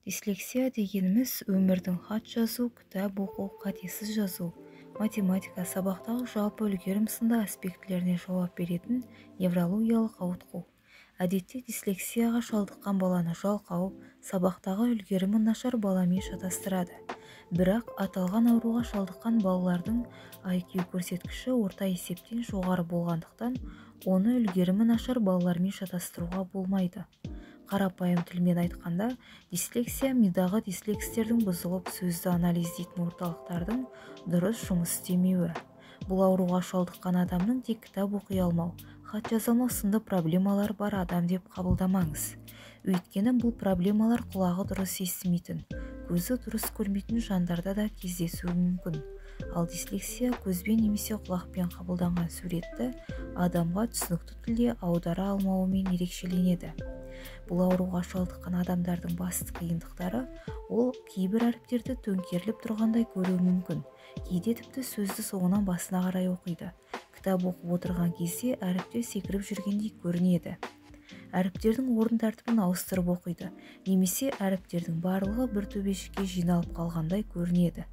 Дислексия дегеніміз өмірдің хат жазу, кітап оқу, қатесіз жазу, математика, сабақтағы жалпы үлгерім сынды аспектілеріне жауап беретін неврологиялық ауытқу. Әдетте дислексияға шалдыққан баланы жалқау, сабақтағы үлгерімі нашар баламен шатастырады. Бірақ аталған ауруға шалдыққан балалардың IQ көрсеткіші орта есептен жоғары болғандықтан, оны үлгерімі нашар балалармен шатастыруға болмайды. Қарапайым тілмен айтқанда, дислексия мидағы дислекстердің бұзылып сөзді анализдейтін орталықтардың дұрыс жұмыс істемеуі. Бұл ауруға шалдыққан адамның тек кітап оқи алмау, хат жаза алмау сынды проблемалар бар адам деп қабылдамаңыз. Өйткені бұл проблемалар құлағы дұрыс естімейтін, көзі дұрыс көрмейтін жандарда да кездесуі мүмкін. Ал дислексия көзбен немесе құлақпен қабылданған суретті адамға түсінікті тілде аудара алмауымен ерекшеленеді. Бұл ауруға шалдыққан адамдардың басты қиындықтары ол кейбір әріптерді төңкеріліп тұрғандай көруі мүмкін. Кейде тіпті сөзді соңынан басына қарай оқиды. Кітап оқып отырған кезде әріптер секіріп жүргендей көрінеді. Әріптердің орын тәртібін ауыстырып оқиды, немесе әріптердің барлығы бір төбешікке жиналып қалғандай көрінеді.